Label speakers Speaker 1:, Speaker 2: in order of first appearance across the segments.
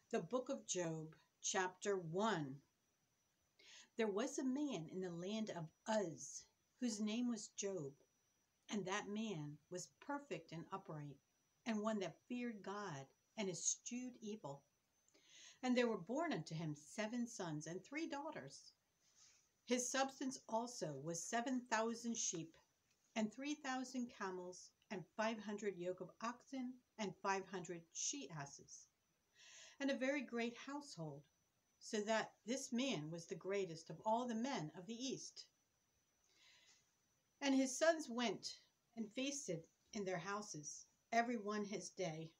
Speaker 1: The book of Job, chapter 1. There was a man in the land of Uz, whose name was Job, and that man was perfect and upright, and one that feared God and eschewed evil. And there were born unto him 7 sons and 3 daughters. His substance also was 7,000 sheep, and 3,000 camels, and 500 yoke of oxen, and 500 she-asses, and a very great household, so that this man was the greatest of all the men of the East. And his sons went and feasted in their houses, every one his day,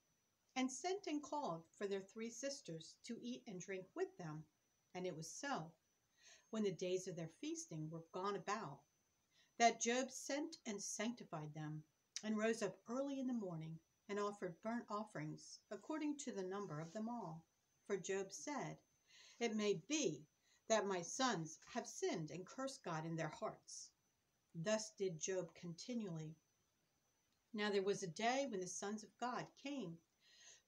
Speaker 1: and sent and called for their 3 sisters to eat and drink with them. And it was so, when the days of their feasting were gone about, that Job sent and sanctified them, and rose up early in the morning, and offered burnt offerings according to the number of them all. For Job said, "It may be that my sons have sinned and cursed God in their hearts." Thus did Job continually. Now there was a day when the sons of God came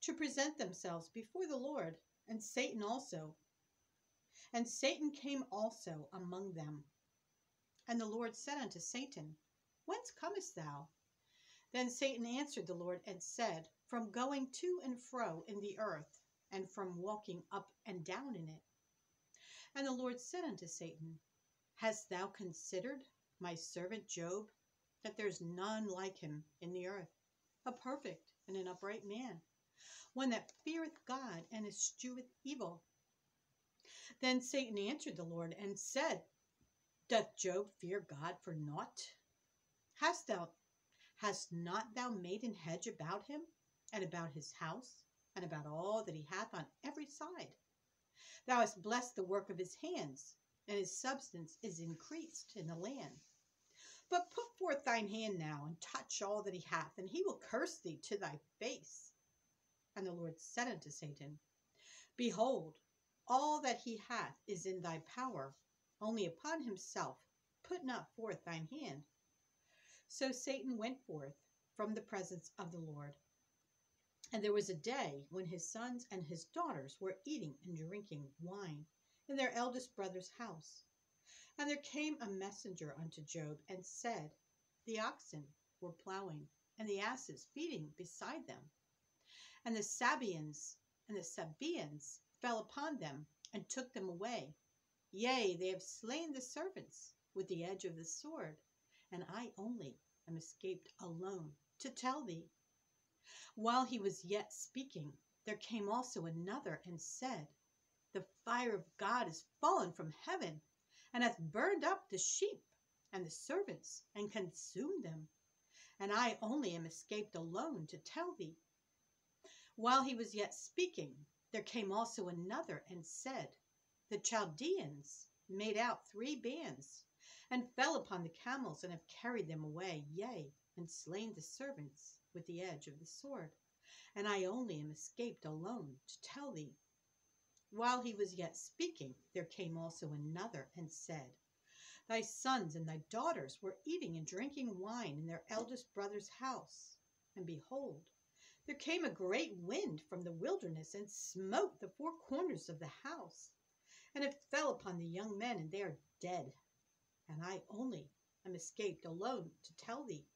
Speaker 1: to present themselves before the Lord, and Satan also. And Satan came also among them. And the Lord said unto Satan, "Whence comest thou?" Then Satan answered the Lord and said, "From going to and fro in the earth, and from walking up and down in it." And the Lord said unto Satan, "Hast thou considered my servant Job, that there is none like him in the earth, a perfect and an upright man, one that feareth God and escheweth evil?" Then Satan answered the Lord and said, "Doth Job fear God for naught? Hast not thou made an hedge about him, and about his house, and about all that he hath on every side? Thou hast blessed the work of his hands, and his substance is increased in the land. But put forth thine hand now, and touch all that he hath, and he will curse thee to thy face." And the Lord said unto Satan, "Behold, all that he hath is in thy power, only upon himself put not forth thine hand." So Satan went forth from the presence of the Lord. And there was a day when his sons and his daughters were eating and drinking wine in their eldest brother's house. And there came a messenger unto Job, and said, "The oxen were plowing, and the asses feeding beside them. And the Sabaeans fell upon them, and took them away. Yea, they have slain the servants with the edge of the sword, and I only am escaped alone to tell thee." While he was yet speaking, there came also another, and said, "The fire of God is fallen from heaven, and hath burned up the sheep and the servants, and consumed them. And I only am escaped alone to tell thee." While he was yet speaking, there came also another, and said, "The Chaldeans made out 3 bands, and fell upon the camels, and have carried them away, yea, and slain the servants with the edge of the sword. And I only am escaped alone to tell thee." While he was yet speaking, there came also another, and said, "Thy sons and thy daughters were eating and drinking wine in their eldest brother's house. And behold, there came a great wind from the wilderness, and smote the 4 corners of the house. And it fell upon the young men, and they are dead. And I only am escaped alone to tell thee."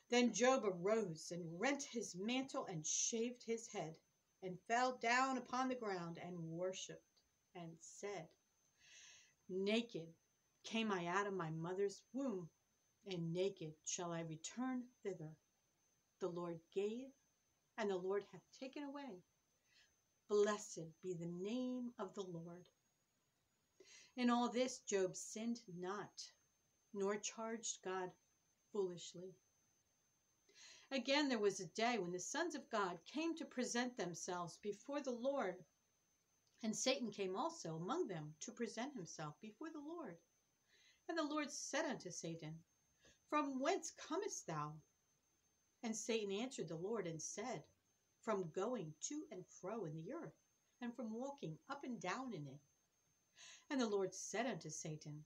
Speaker 1: Then Job arose and rent his mantle and shaved his head, and fell down upon the ground and worshipped, and said, "Naked came I out of my mother's womb, and naked shall I return thither. The Lord gave, and the Lord hath taken away. Blessed be the name of the Lord." In all this Job sinned not, nor charged God foolishly. Again, there was a day when the sons of God came to present themselves before the Lord, and Satan came also among them to present himself before the Lord. And the Lord said unto Satan, "From whence comest thou?" And Satan answered the Lord and said, "From going to and fro in the earth, and from walking up and down in it." And the Lord said unto Satan,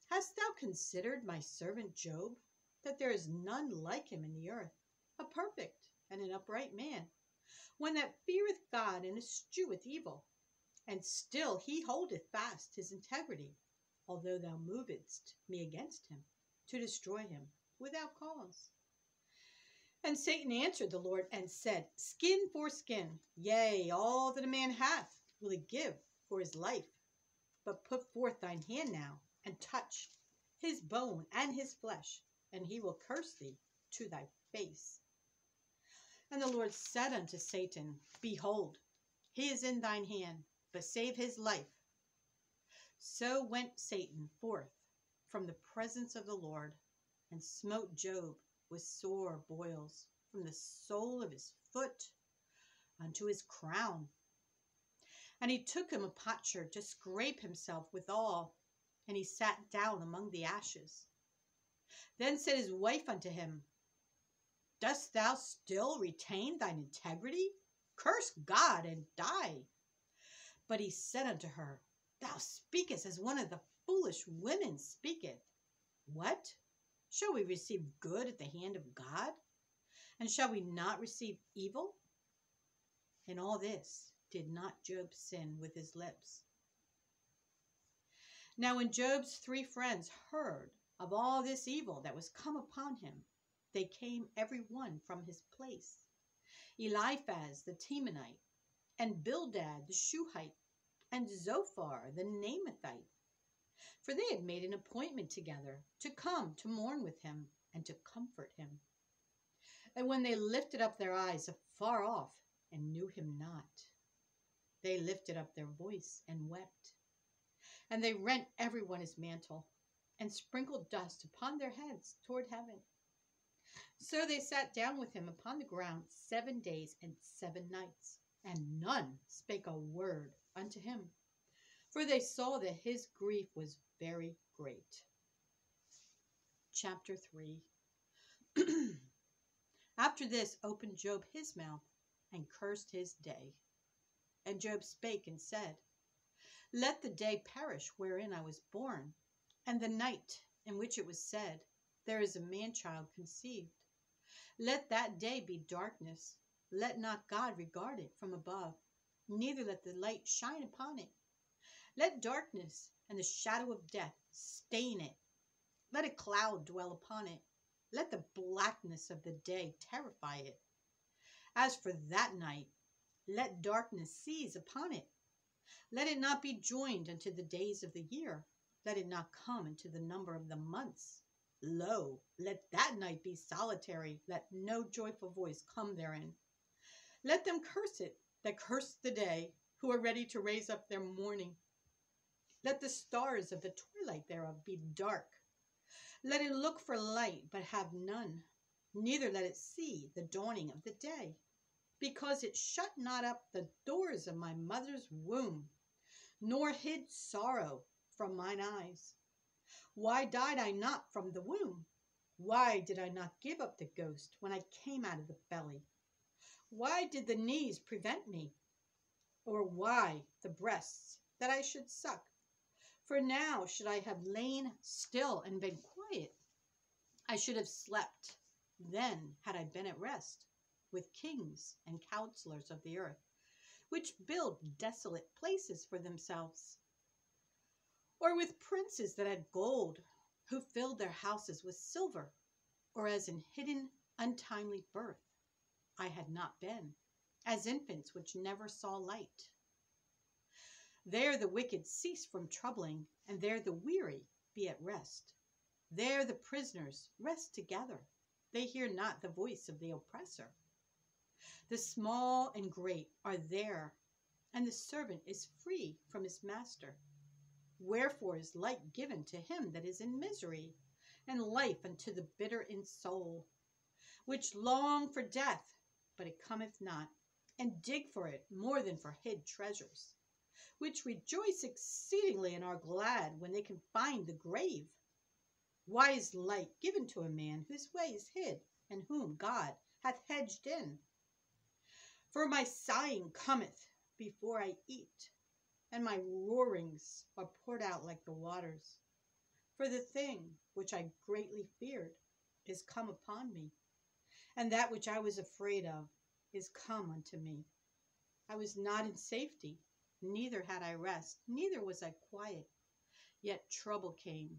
Speaker 1: "Hast thou considered my servant Job, that there is none like him in the earth, a perfect and an upright man, one that feareth God and escheweth evil, and still he holdeth fast his integrity, although thou movest me against him, to destroy him without cause. And Satan answered the Lord and said, Skin for skin, yea, all that a man hath will he give for his life. But put forth thine hand now, and touch his bone and his flesh, and he will curse thee to thy face. And the Lord said unto Satan, Behold, he is in thine hand, but save his life. So went Satan forth from the presence of the Lord, and smote Job with sore boils from the sole of his foot unto his crown. And he took him a potsherd to scrape himself withal, and he sat down among the ashes. Then said his wife unto him, Dost thou still retain thine integrity? Curse God and die. But he said unto her, Thou speakest as one of the foolish women speaketh. What? Shall we receive good at the hand of God? And shall we not receive evil? In all this did not Job sin with his lips. Now when Job's 3 friends heard of all this evil that was come upon him, they came every one from his place, Eliphaz the Temanite, and Bildad the Shuhite, and Zophar the Naamathite. For they had made an appointment together to come to mourn with him and to comfort him. And when they lifted up their eyes afar off and knew him not, they lifted up their voice and wept. And they rent every one his mantle, and sprinkled dust upon their heads toward heaven. So they sat down with him upon the ground 7 days and 7 nights, and none spake a word unto him, for they saw that his grief was very great. Chapter 3. After this opened Job his mouth, and cursed his day. And Job spake and said, Let the day perish wherein I was born, and the night in which it was said, There is a man-child conceived. Let that day be darkness. Let not God regard it from above, neither let the light shine upon it. Let darkness and the shadow of death stain it. Let a cloud dwell upon it. Let the blackness of the day terrify it. As for that night, let darkness seize upon it. Let it not be joined unto the days of the year. Let it not come into the number of the months. Lo, let that night be solitary. Let no joyful voice come therein. Let them curse it that curse the day, who are ready to raise up their mourning. Let the stars of the twilight thereof be dark. Let it look for light, but have none. Neither let it see the dawning of the day. Because it shut not up the doors of my mother's womb, nor hid sorrow from mine eyes. Why died I not from the womb? Why did I not give up the ghost when I came out of the belly? Why did the knees prevent me? Or why the breasts that I should suck? For now should I have lain still and been quiet. I should have slept. Then had I been at rest with kings and counselors of the earth, which build desolate places for themselves, or with princes that had gold, who filled their houses with silver, or as in hidden untimely birth I had not been, as infants which never saw light. There the wicked cease from troubling, and there the weary be at rest. There the prisoners rest together. They hear not the voice of the oppressor. The small and great are there, and the servant is free from his master. Wherefore is light given to him that is in misery, and life unto the bitter in soul, which long for death, but it cometh not, and dig for it more than for hid treasures, which rejoice exceedingly and are glad when they can find the grave. Why is light given to a man whose way is hid, and whom God hath hedged in? For my sighing cometh before I eat, and my roarings are poured out like the waters. For the thing which I greatly feared is come upon me, and that which I was afraid of, is come unto me. I was not in safety, neither had I rest, neither was I quiet. Yet trouble came.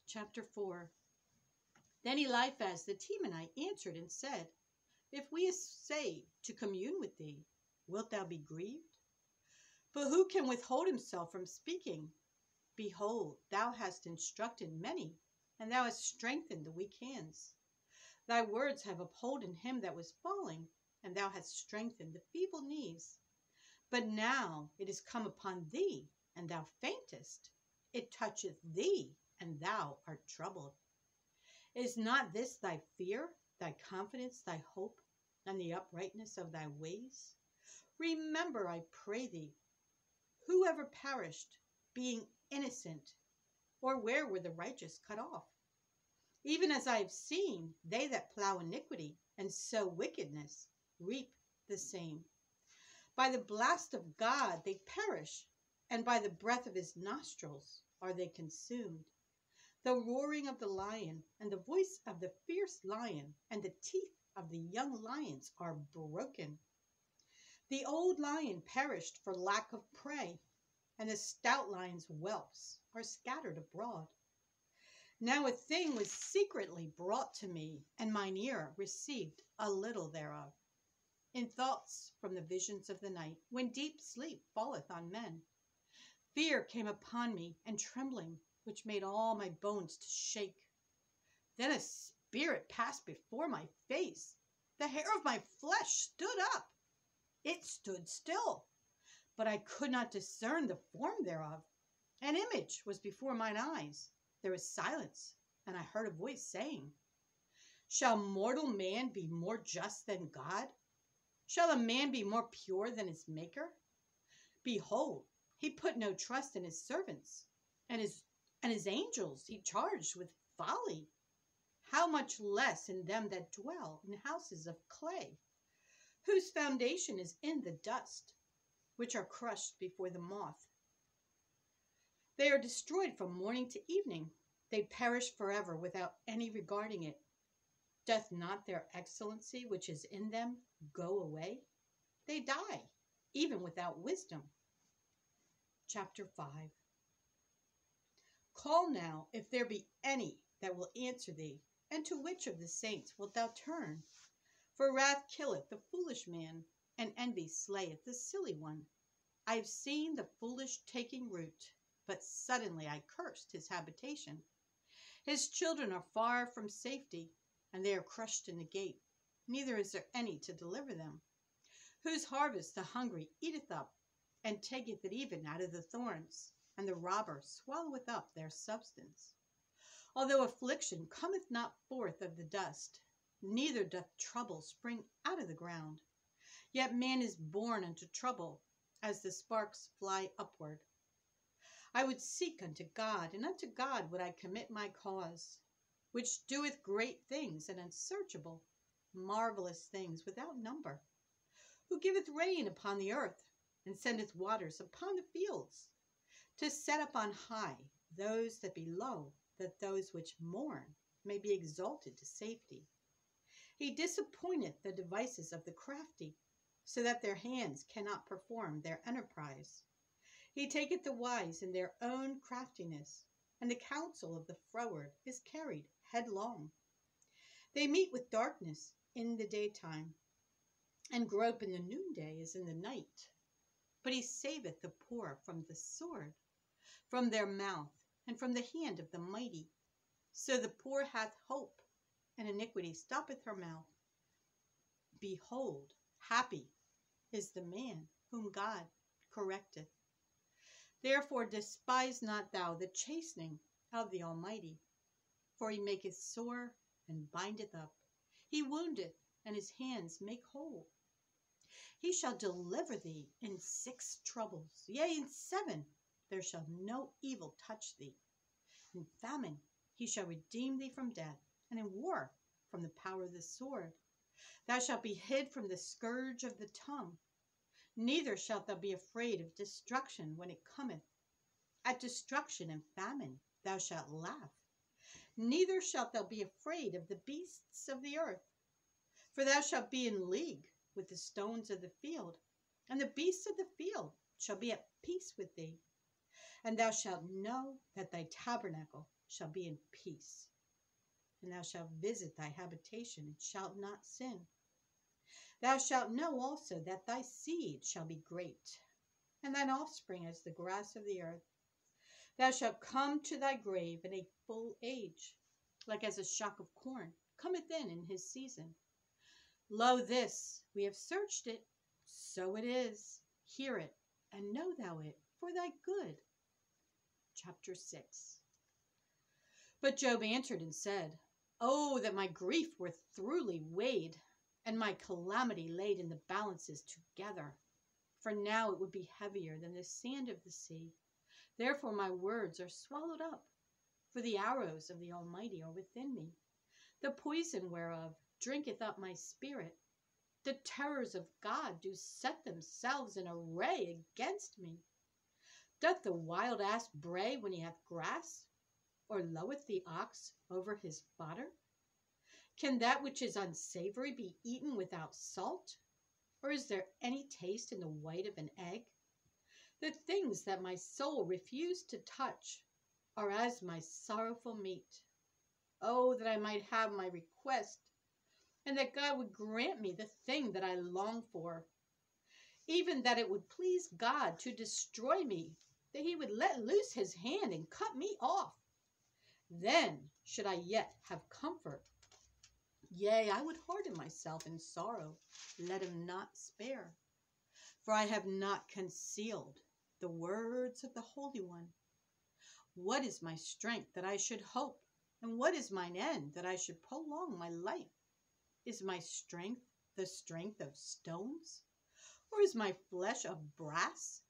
Speaker 1: Chapter 4. Then Eliphaz the Temanite answered and said, If we essay to commune with thee, wilt thou be grieved? But who can withhold himself from speaking? Behold, thou hast instructed many, and thou hast strengthened the weak hands. Thy words have upholden him that was falling, and thou hast strengthened the feeble knees. But now it is come upon thee, and thou faintest. It toucheth thee, and thou art troubled. Is not this thy fear, thy confidence, thy hope, and the uprightness of thy ways? Remember, I pray thee, who ever perished, being innocent, or where were the righteous cut off? Even as I have seen, they that plow iniquity and sow wickedness reap the same. By the blast of God they perish, and by the breath of his nostrils are they consumed. The roaring of the lion, and the voice of the fierce lion, and the teeth of the young lions are broken. The old lion perished for lack of prey, and the stout lion's whelps are scattered abroad. Now a thing was secretly brought to me, and mine ear received a little thereof. In thoughts from the visions of the night, when deep sleep falleth on men, fear came upon me, and trembling, which made all my bones to shake. Then a spirit passed before my face. The hair of my flesh stood up. It stood still, but I could not discern the form thereof. An image was before mine eyes. There was silence, and I heard a voice saying, Shall mortal man be more just than God? Shall a man be more pure than his Maker? Behold, he put no trust in his servants, and his angels he charged with folly. How much less in them that dwell in houses of clay, whose foundation is in the dust, which are crushed before the moth. They are destroyed from morning to evening. They perish forever without any regarding it. Doth not their excellency which is in them go away? They die, even without wisdom. Chapter 5. Call now, if there be any that will answer thee, and to which of the saints wilt thou turn? For wrath killeth the foolish man, and envy slayeth the silly one. I have seen the foolish taking root, but suddenly I cursed his habitation. His children are far from safety, and they are crushed in the gate. Neither is there any to deliver them. Whose harvest the hungry eateth up, and taketh it even out of the thorns, and the robber swalloweth up their substance. Although affliction cometh not forth of the dust, neither doth trouble spring out of the ground, yet man is born unto trouble, as the sparks fly upward. I would seek unto God, and unto God would I commit my cause, which doeth great things and unsearchable, marvelous things without number, who giveth rain upon the earth, and sendeth waters upon the fields, to set up on high those that be low, that those which mourn may be exalted to safety. He disappointeth the devices of the crafty, so that their hands cannot perform their enterprise. He taketh the wise in their own craftiness, and the counsel of the froward is carried headlong. They meet with darkness in the daytime, and grope in the noonday as in the night. But he saveth the poor from the sword, from their mouth, and from the hand of the mighty. So the poor hath hope, and iniquity stoppeth her mouth. Behold, happy is the man whom God correcteth. Therefore despise not thou the chastening of the Almighty, for he maketh sore and bindeth up. He woundeth, and his hands make whole. He shall deliver thee in 6 troubles, yea, in 7 there shall no evil touch thee. In famine he shall redeem thee from death, and in war from the power of the sword. Thou shalt be hid from the scourge of the tongue. Neither shalt thou be afraid of destruction when it cometh. At destruction and famine thou shalt laugh. Neither shalt thou be afraid of the beasts of the earth. For thou shalt be in league with the stones of the field, and the beasts of the field shall be at peace with thee. And thou shalt know that thy tabernacle shall be in peace. And thou shalt visit thy habitation, and shalt not sin. Thou shalt know also that thy seed shall be great, and thine offspring as the grass of the earth. Thou shalt come to thy grave in a full age, like as a shock of corn cometh in his season. Lo, this, we have searched it, so it is. Hear it, and know thou it for thy good. Chapter 6. But Job answered and said, Oh, that my grief were thoroughly weighed, and my calamity laid in the balances together. For now it would be heavier than the sand of the sea. Therefore my words are swallowed up. For the arrows of the Almighty are within me. The poison whereof drinketh up my spirit. The terrors of God do set themselves in array against me. Doth the wild ass bray when he hath grass? Or loweth the ox over his fodder? Can that which is unsavory be eaten without salt? Or is there any taste in the white of an egg? The things that my soul refused to touch are as my sorrowful meat. Oh, that I might have my request, and that God would grant me the thing that I long for. Even that it would please God to destroy me, that he would let loose his hand and cut me off. Then should I yet have comfort. Yea, I would harden myself in sorrow, let him not spare. For I have not concealed the words of the Holy One. What is my strength that I should hope? And what is mine end that I should prolong my life? Is my strength the strength of stones? Or is my flesh of brass?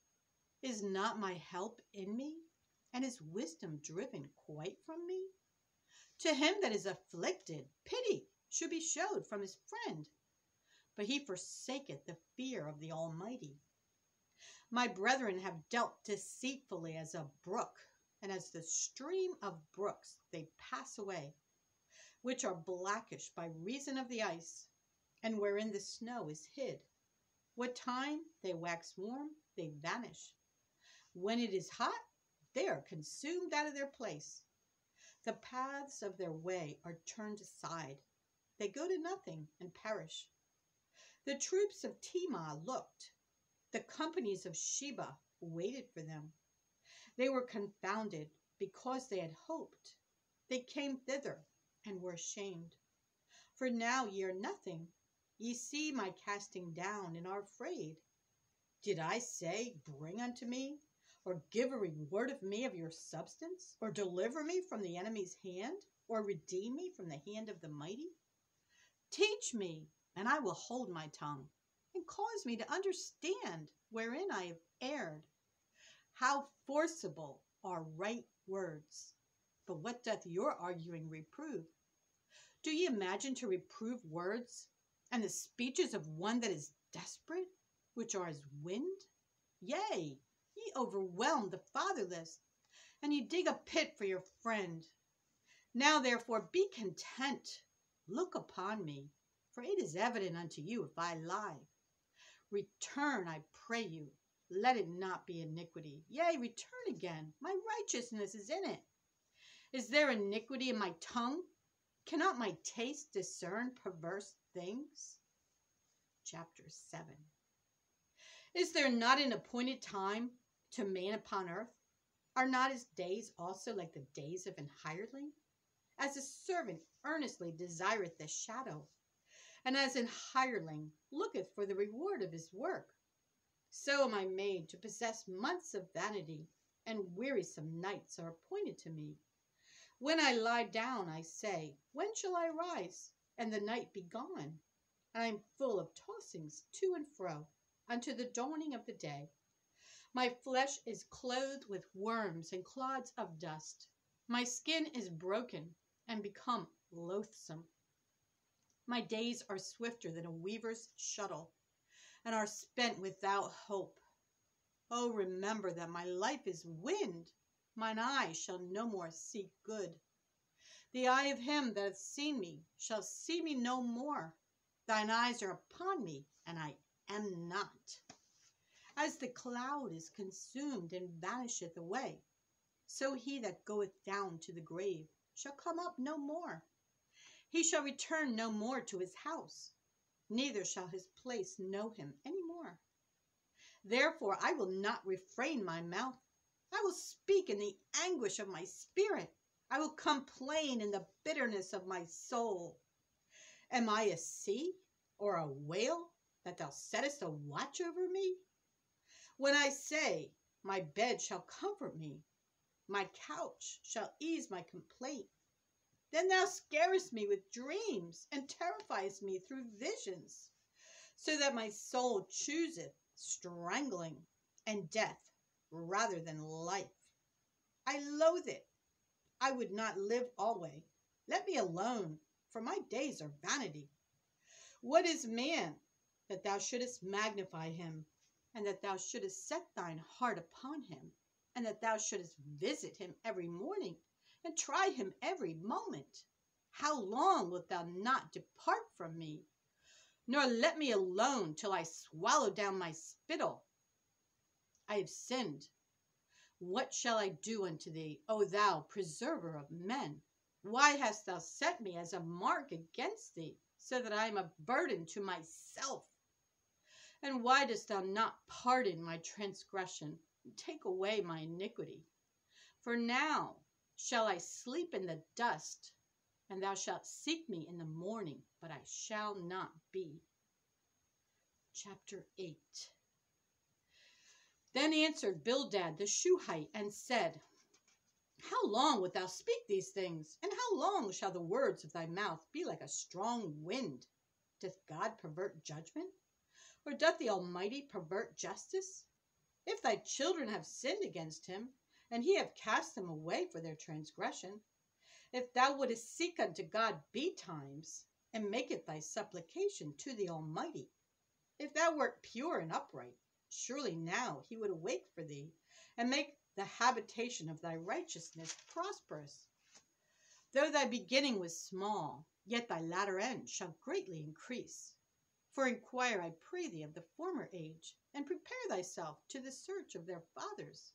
Speaker 1: Is not my help in me? And is wisdom driven quite from me? To him that is afflicted, pity should be showed from his friend, but he forsaketh the fear of the Almighty. My brethren have dealt deceitfully as a brook, and as the stream of brooks they pass away, which are blackish by reason of the ice, and wherein the snow is hid. What time they wax warm, they vanish. When it is hot, they are consumed out of their place. The paths of their way are turned aside. They go to nothing and perish. The troops of Timah looked. The companies of Sheba waited for them. They were confounded because they had hoped. They came thither and were ashamed. For now ye are nothing. Ye see my casting down and are afraid. Did I say, Bring unto me? Or give a reward of me of your substance? Or deliver me from the enemy's hand? Or redeem me from the hand of the mighty? Teach me, and I will hold my tongue, and cause me to understand wherein I have erred. How forcible are right words! But what doth your arguing reprove? Do ye imagine to reprove words, and the speeches of one that is desperate, which are as wind? Yea, ye overwhelm the fatherless, and ye dig a pit for your friend. Now therefore be content. Look upon me, for it is evident unto you if I lie. Return, I pray you, let it not be iniquity. Yea, return again, my righteousness is in it. Is there iniquity in my tongue? Cannot my taste discern perverse things? Chapter 7. Is there not an appointed time to man upon earth? Are not his days also like the days of an hireling? As a servant earnestly desireth the shadow, and as an hireling looketh for the reward of his work, so am I made to possess months of vanity, and wearisome nights are appointed to me. When I lie down, I say, When shall I rise, and the night be gone? And I am full of tossings to and fro, unto the dawning of the day. My flesh is clothed with worms and clods of dust. My skin is broken and become loathsome. My days are swifter than a weaver's shuttle, and are spent without hope. Oh, remember that my life is wind. Mine eye shall no more seek good. The eye of him that hath seen me shall see me no more. Thine eyes are upon me, and I am not. As the cloud is consumed and vanisheth away, so he that goeth down to the grave shall come up no more. He shall return no more to his house, neither shall his place know him any more. Therefore I will not refrain my mouth. I will speak in the anguish of my spirit. I will complain in the bitterness of my soul. Am I a sea or a whale that thou settest a watch over me? When I say, my bed shall comfort me, my couch shall ease my complaint, then thou scarest me with dreams and terrifiest me through visions, so that my soul chooseth strangling and death rather than life. I loathe it. I would not live alway. Let me alone, for my days are vanity. What is man, that thou shouldest magnify him, and that thou shouldest set thine heart upon him, and that thou shouldest visit him every morning, and try him every moment? How long wilt thou not depart from me, nor let me alone till I swallow down my spittle? I have sinned. What shall I do unto thee, O thou preserver of men? Why hast thou set me as a mark against thee, so that I am a burden to myself? And why dost thou not pardon my transgression, and take away my iniquity? For now shall I sleep in the dust, and thou shalt seek me in the morning, but I shall not be. Chapter 8. Then answered Bildad the Shuhite and said, How long wilt thou speak these things? And how long shall the words of thy mouth be like a strong wind? Doth God pervert judgment? Or doth the Almighty pervert justice? If thy children have sinned against him, and he have cast them away for their transgression, if thou wouldest seek unto God betimes, and make it thy supplication to the Almighty, if thou wert pure and upright, surely now he would awake for thee, and make the habitation of thy righteousness prosperous. Though thy beginning was small, yet thy latter end shall greatly increase. For inquire, I pray thee, of the former age, and prepare thyself to the search of their fathers.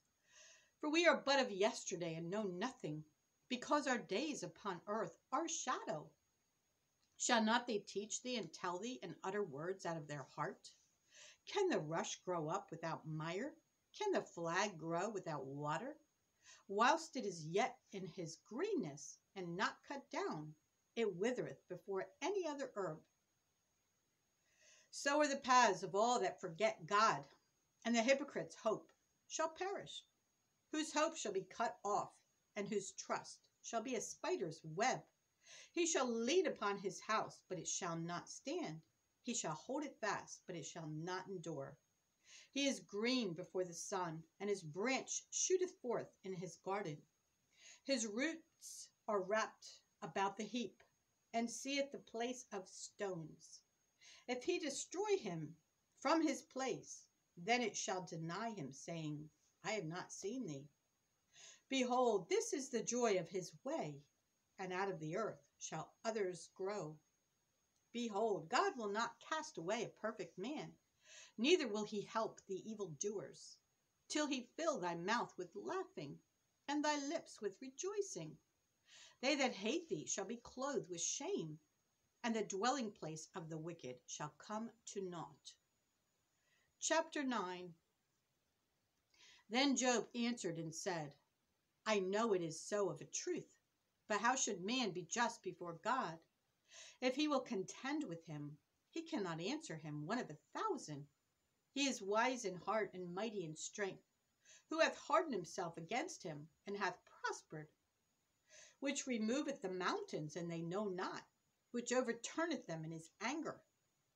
Speaker 1: For we are but of yesterday, and know nothing, because our days upon earth are shadow. Shall not they teach thee and tell thee and utter words out of their heart? Can the rush grow up without mire? Can the flag grow without water? Whilst it is yet in his greenness, and not cut down, it withereth before any other herb. So are the paths of all that forget God, and the hypocrite's hope shall perish, whose hope shall be cut off, and whose trust shall be a spider's web. He shall lean upon his house, but it shall not stand. He shall hold it fast, but it shall not endure. He is green before the sun, and his branch shooteth forth in his garden. His roots are wrapped about the heap, and seeth the place of stones. If he destroy him from his place, then it shall deny him, saying, I have not seen thee. Behold, this is the joy of his way, and out of the earth shall others grow. Behold, God will not cast away a perfect man, neither will he help the evildoers, till he fill thy mouth with laughing, and thy lips with rejoicing. They that hate thee shall be clothed with shame, and the dwelling place of the wicked shall come to naught. Chapter 9. Then Job answered and said, I know it is so of a truth, but how should man be just before God? If he will contend with him, he cannot answer him 1 of 1,000. He is wise in heart and mighty in strength, who hath hardened himself against him, and hath prospered, which removeth the mountains, and they know not, which overturneth them in his anger,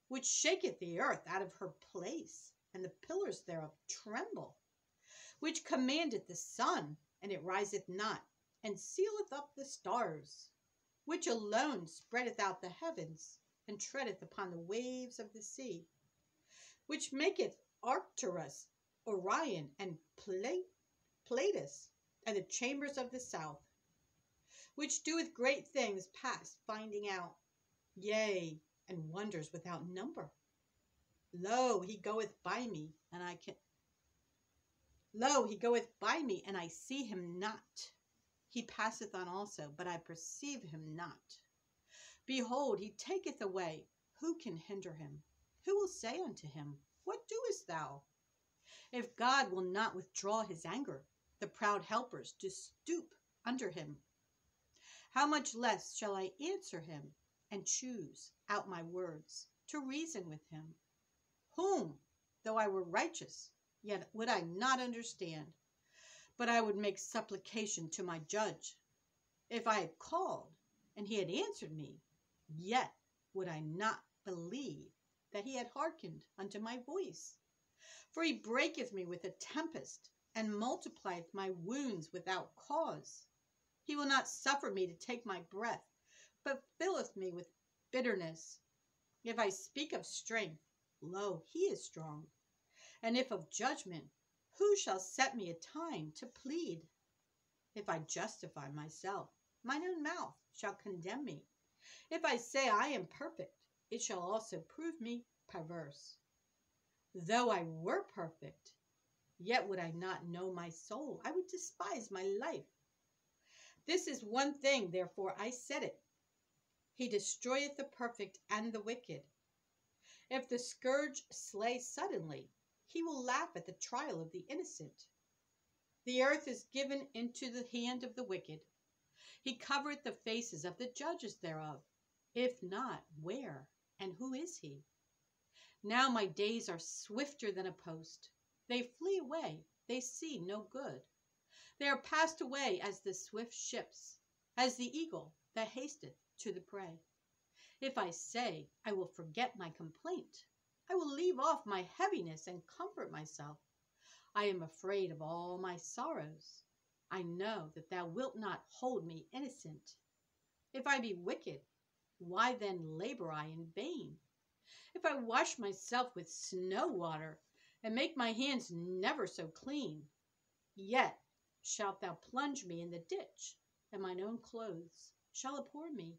Speaker 1: which shaketh the earth out of her place, and the pillars thereof tremble, which commandeth the sun, and it riseth not, and sealeth up the stars, which alone spreadeth out the heavens, and treadeth upon the waves of the sea, which maketh Arcturus, Orion, and Pleiades, and the chambers of the south, which doeth great things past finding out, yea, and wonders without number. Lo, he goeth by me, and I see him not. He passeth on also, but I perceive him not. Behold, he taketh away. Who can hinder him? Who will say unto him, What doest thou? If God will not withdraw his anger, the proud helpers do stoop under him. How much less shall I answer him, and choose out my words, to reason with him? Whom, though I were righteous, yet would I not understand, but I would make supplication to my judge. If I had called, and he had answered me, yet would I not believe that he had hearkened unto my voice. For he breaketh me with a tempest, and multiplieth my wounds without cause. He will not suffer me to take my breath, but filleth me with bitterness. If I speak of strength, lo, he is strong. And if of judgment, who shall set me a time to plead? If I justify myself, mine own mouth shall condemn me. If I say I am perfect, it shall also prove me perverse. Though I were perfect, yet would I not know my soul. I would despise my life. This is one thing, therefore I said it. He destroyeth the perfect and the wicked. If the scourge slay suddenly, he will laugh at the trial of the innocent. The earth is given into the hand of the wicked. He covereth the faces of the judges thereof. If not, where and who is he? Now my days are swifter than a post. They flee away, they see no good. They are passed away as the swift ships, as the eagle that hasteth to the prey. If I say, I will forget my complaint, I will leave off my heaviness and comfort myself. I am afraid of all my sorrows. I know that thou wilt not hold me innocent. If I be wicked, why then labor I in vain? If I wash myself with snow water, and make my hands never so clean, yet shalt thou plunge me in the ditch, and mine own clothes shall abhor me.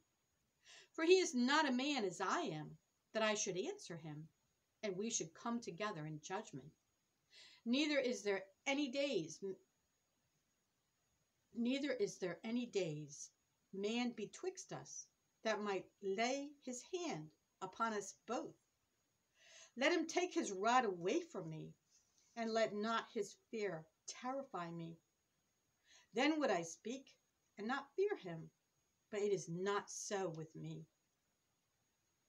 Speaker 1: For he is not a man as I am, that I should answer him, and we should come together in judgment. Neither is there any days man betwixt us, that might lay his hand upon us both. Let him take his rod away from me, and let not his fear terrify me. Then would I speak and not fear him, but it is not so with me.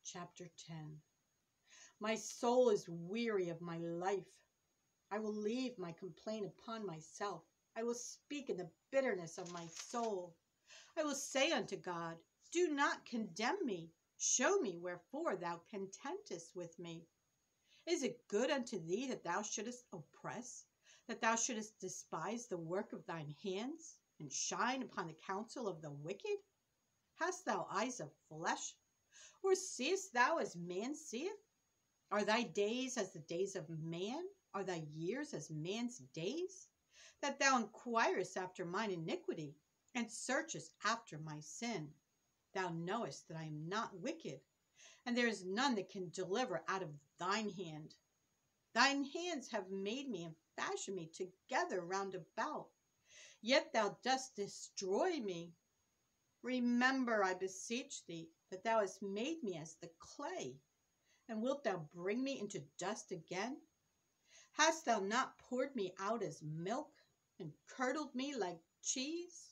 Speaker 1: Chapter 10. My soul is weary of my life. I will leave my complaint upon myself. I will speak in the bitterness of my soul. I will say unto God, do not condemn me. Show me wherefore thou contentest with me. Is it good unto thee that thou shouldest oppress, that thou shouldest despise the work of thine hands, and shine upon the counsel of the wicked? Hast thou eyes of flesh, or seest thou as man seeth? Are thy days as the days of man? Are thy years as man's days? That thou inquirest after mine iniquity, and searchest after my sin. Thou knowest that I am not wicked, and there is none that can deliver out of thine hand. Thine hands have made me and fashioned me together round about, yet thou dost destroy me. Remember, I beseech thee, that thou hast made me as the clay, and wilt thou bring me into dust again? Hast thou not poured me out as milk, and curdled me like cheese?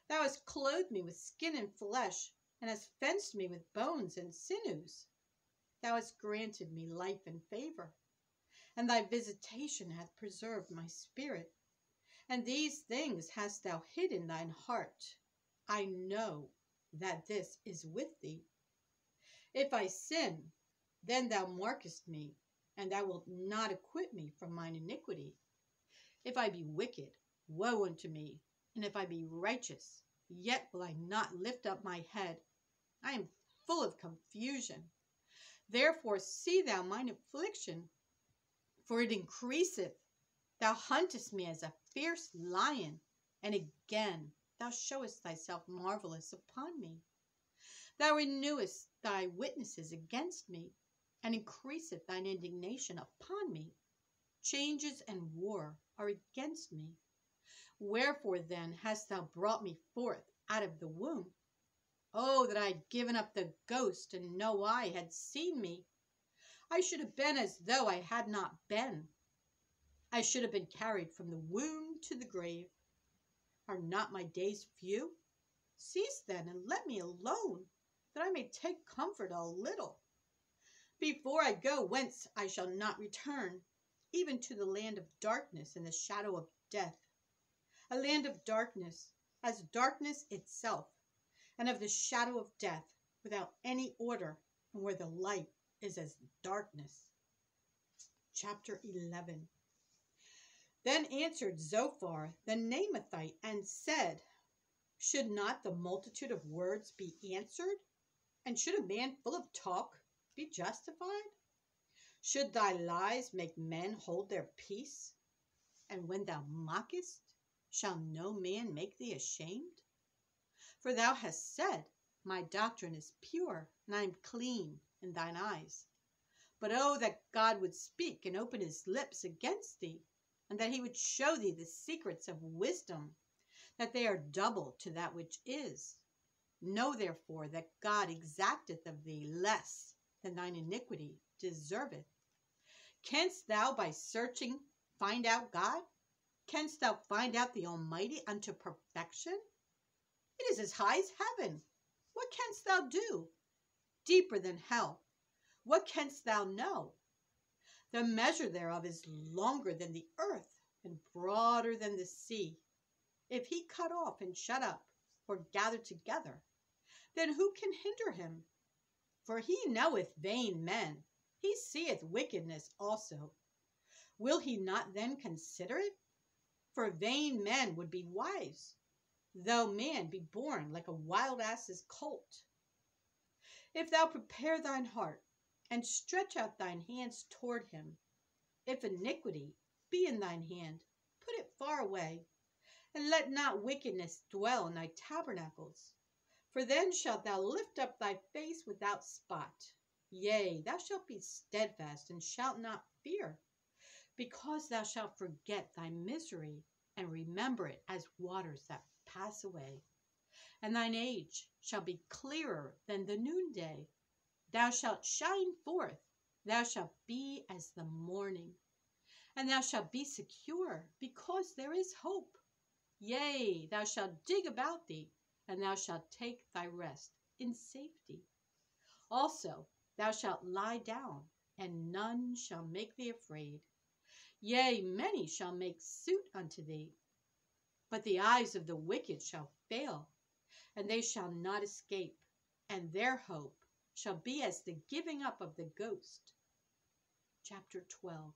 Speaker 1: Thou hast clothed me with skin and flesh, and hast fenced me with bones and sinews. Thou hast granted me life and favor, and thy visitation hath preserved my spirit. And these things hast thou hid in thine heart. I know that this is with thee. If I sin, then thou markest me, and thou wilt not acquit me from mine iniquity. If I be wicked, woe unto me, and if I be righteous, yet will I not lift up my head. I am full of confusion. Therefore see thou mine affliction, for it increaseth. Thou huntest me as a fierce lion, and again thou showest thyself marvelous upon me. Thou renewest thy witnesses against me, and increaseth thine indignation upon me. Changes and war are against me. Wherefore then hast thou brought me forth out of the womb? Oh, that I had given up the ghost, and no eye had seen me. I should have been as though I had not been. I should have been carried from the womb to the grave. Are not my days few? Cease then, and let me alone, that I may take comfort a little. Before I go whence I shall not return, even to the land of darkness and the shadow of death. A land of darkness, as darkness itself, and of the shadow of death, without any order, and where the light is as darkness. Chapter 11. Then answered Zophar the Naamathite and said, Should not the multitude of words be answered? And should a man full of talk be justified? Should thy lies make men hold their peace? And when thou mockest, shall no man make thee ashamed? For thou hast said, My doctrine is pure, and I am clean in thine eyes. But oh, that God would speak and open his lips against thee, and that he would show thee the secrets of wisdom, that they are double to that which is. Know therefore that God exacteth of thee less than thine iniquity deserveth. Canst thou by searching find out God? Canst thou find out the Almighty unto perfection? It is as high as heaven. What canst thou do? Deeper than hell. What canst thou know? The measure thereof is longer than the earth, and broader than the sea. If he cut off and shut up, or gather together, then who can hinder him? For he knoweth vain men, he seeth wickedness also. Will he not then consider it? For vain men would be wise, though man be born like a wild ass's colt. If thou prepare thine heart, and stretch out thine hands toward him, if iniquity be in thine hand, put it far away, and let not wickedness dwell in thy tabernacles. For then shalt thou lift up thy face without spot. Yea, thou shalt be steadfast, and shalt not fear, because thou shalt forget thy misery, and remember it as waters that pass away. And thine age shall be clearer than the noonday. Thou shalt shine forth, thou shalt be as the morning, and thou shalt be secure, because there is hope. Yea, thou shalt dig about thee, and thou shalt take thy rest in safety. Also, thou shalt lie down, and none shall make thee afraid. Yea, many shall make suit unto thee, but the eyes of the wicked shall fail, and they shall not escape, and their hope shall be as the giving up of the ghost. Chapter 12.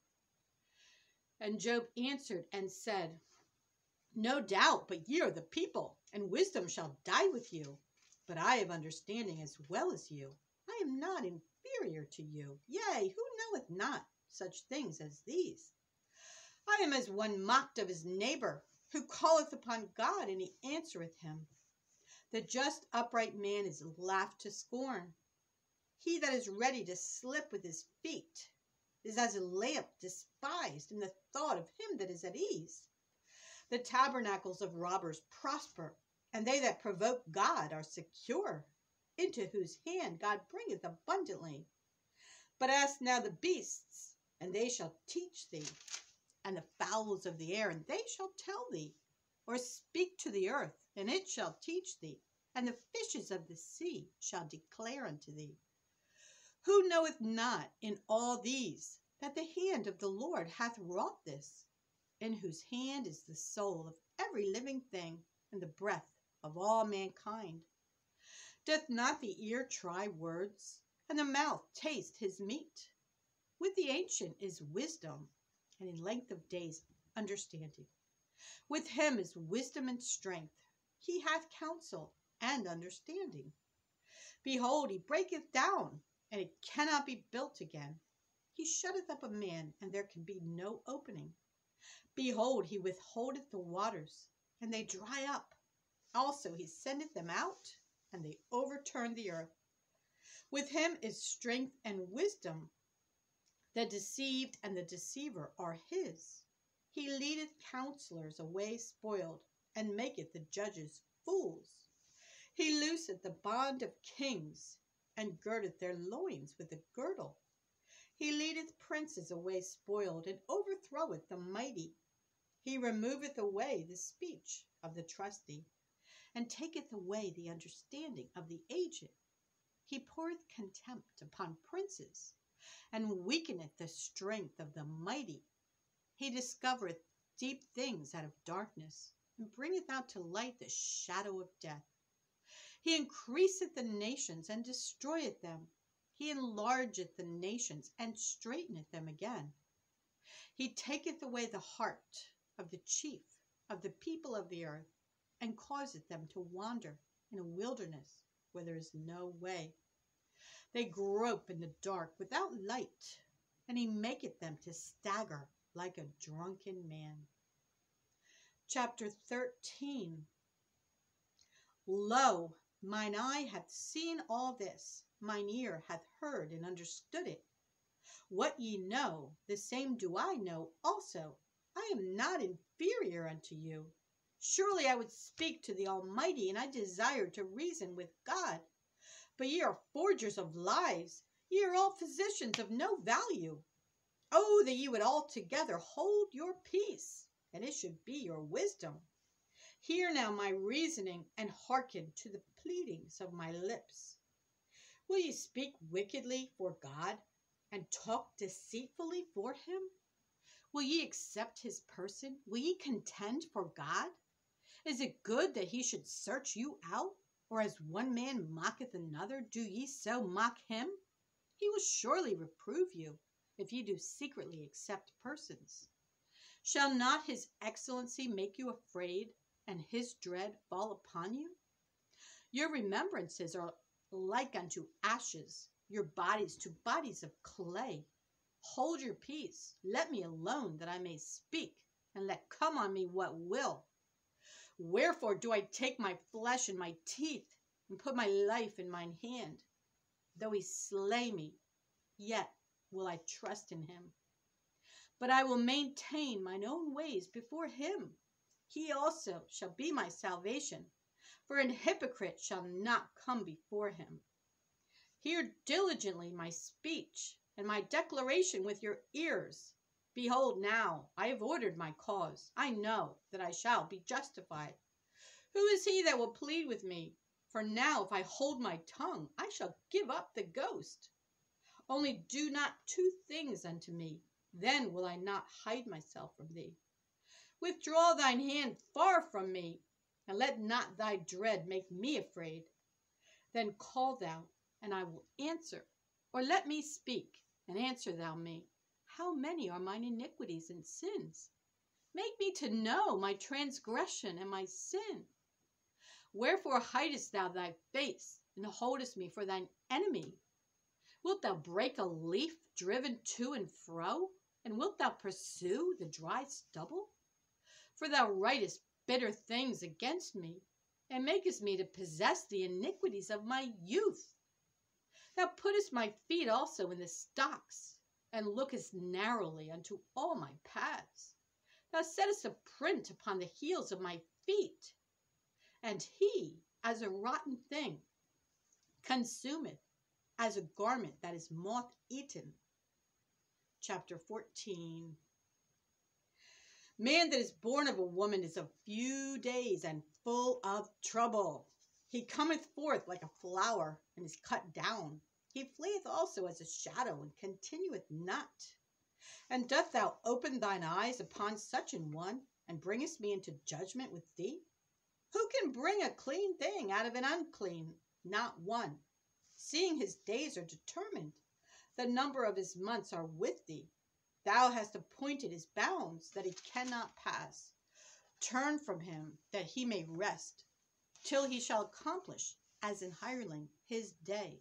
Speaker 1: And Job answered and said, No doubt, but ye are the people, and wisdom shall die with you. But I have understanding as well as you. I am not inferior to you. Yea, who knoweth not such things as these? I am as one mocked of his neighbor, who calleth upon God, and he answereth him. The just upright man is laughed to scorn. He that is ready to slip with his feet is as a lamp despised in the thought of him that is at ease. The tabernacles of robbers prosper, and they that provoke God are secure, into whose hand God bringeth abundantly. But ask now the beasts, and they shall teach thee, and the fowls of the air, and they shall tell thee. Or speak to the earth, and it shall teach thee, and the fishes of the sea shall declare unto thee. Who knoweth not in all these that the hand of the Lord hath wrought this, in whose hand is the soul of every living thing, and the breath of all mankind? Doth not the ear try words, and the mouth taste his meat? With the ancient is wisdom, and in length of days understanding. With him is wisdom and strength. He hath counsel and understanding. Behold, he breaketh down, and it cannot be built again. He shutteth up a man, and there can be no opening. Behold, he withholdeth the waters, and they dry up. Also he sendeth them out, and they overturn the earth. With him is strength and wisdom. The deceived and the deceiver are his. He leadeth counselors away spoiled, and maketh the judges fools. He looseth the bond of kings, and girdeth their loins with a girdle. He leadeth princes away spoiled, and overthroweth the mighty. He removeth away the speech of the trusty, and taketh away the understanding of the aged. He poureth contempt upon princes, and weakeneth the strength of the mighty. He discovereth deep things out of darkness, and bringeth out to light the shadow of death. He increaseth the nations, and destroyeth them. He enlargeth the nations, and straighteneth them again. He taketh away the heart of the chief of the people of the earth, and causeth them to wander in a wilderness where there is no way. They grope in the dark without light, and he maketh them to stagger like a drunken man. Chapter 13. Lo, mine eye hath seen all this, mine ear hath heard and understood it. What ye know, the same do I know also. I am not inferior unto you. Surely I would speak to the Almighty, and I desire to reason with God. But ye are forgers of lies. Ye are all physicians of no value. Oh, that ye would altogether hold your peace, and it should be your wisdom. Hear now my reasoning, and hearken to the pleadings of my lips. Will ye speak wickedly for God, and talk deceitfully for him? Will ye accept his person? Will ye contend for God? Is it good that he should search you out? Or as one man mocketh another, do ye so mock him? He will surely reprove you, if ye do secretly accept persons. Shall not his excellency make you afraid, and his dread fall upon you? Your remembrances are like unto ashes, your bodies to bodies of clay. Hold your peace, let me alone, that I may speak, and let come on me what will. Wherefore do I take my flesh in my teeth, and put my life in mine hand? Though he slay me, yet will I trust in him. But I will maintain mine own ways before him. He also shall be my salvation, for an hypocrite shall not come before him. Hear diligently my speech, and my declaration with your ears. Behold, now I have ordered my cause. I know that I shall be justified. Who is he that will plead with me? For now, if I hold my tongue, I shall give up the ghost. Only do not two things unto me, then will I not hide myself from thee. Withdraw thine hand far from me, and let not thy dread make me afraid. Then call thou, and I will answer, or let me speak, and answer thou me. How many are mine iniquities and sins? Make me to know my transgression and my sin. Wherefore hidest thou thy face, and holdest me for thine enemy? Wilt thou break a leaf driven to and fro? And wilt thou pursue the dry stubble? For thou writest bitter things against me, and makest me to possess the iniquities of my youth. Thou puttest my feet also in the stocks, and lookest narrowly unto all my paths. Thou settest a print upon the heels of my feet. And he, as a rotten thing, consumeth, as a garment that is moth-eaten. Chapter 14. Man that is born of a woman is of few days and full of trouble. He cometh forth like a flower, and is cut down. He fleeth also as a shadow, and continueth not. And dost thou open thine eyes upon such an one, and bringest me into judgment with thee? Who can bring a clean thing out of an unclean? Not one. Seeing his days are determined, the number of his months are with thee. Thou hast appointed his bounds, that he cannot pass. Turn from him, that he may rest, till he shall accomplish, as an hireling, his day.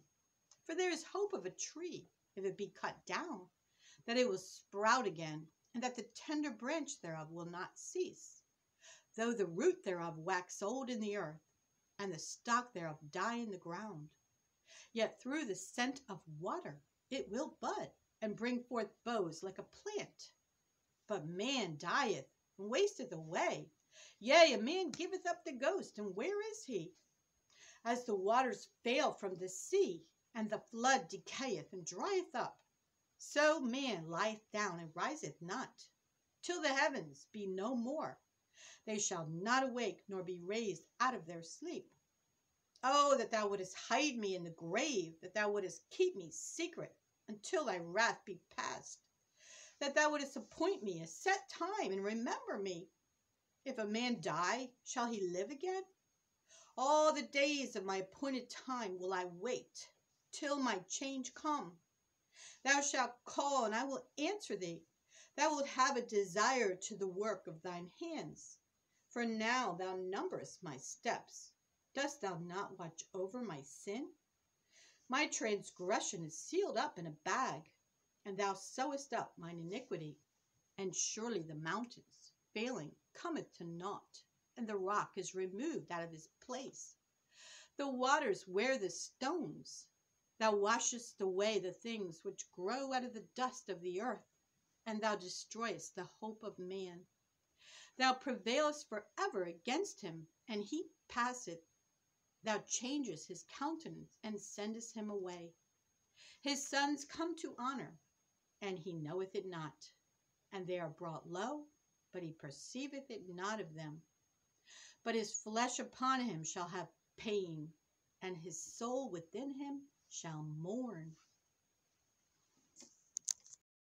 Speaker 1: For there is hope of a tree, if it be cut down, that it will sprout again, and that the tender branch thereof will not cease. Though the root thereof wax old in the earth, and the stock thereof die in the ground, Yet through the scent of water it will bud, and bring forth boughs like a plant. But man dieth, and wasteth away. Yea, a man giveth up the ghost, and where is he? As the waters fail from the sea, and the flood decayeth and drieth up, so man lieth down and riseth not, till the heavens be no more. They shall not awake, nor be raised out of their sleep. Oh, that thou wouldest hide me in the grave, that thou wouldest keep me secret until thy wrath be past, that thou wouldest appoint me a set time and remember me. If a man die, shall he live again? All the days of my appointed time will I wait, till my change come. Thou shalt call, and I will answer thee. Thou wilt have a desire to the work of thine hands. For now thou numberest my steps. Dost thou not watch over my sin? My transgression is sealed up in a bag, and thou sewest up mine iniquity. And surely the mountains, failing, cometh to naught, and the rock is removed out of his place. The waters wear the stones. Thou washest away the things which grow out of the dust of the earth, and thou destroyest the hope of man. Thou prevailest forever against him, and he passeth. Thou changest his countenance, and sendest him away. His sons come to honor, and he knoweth it not. And they are brought low, but he perceiveth it not of them. But his flesh upon him shall have pain, and his soul within him shall mourn.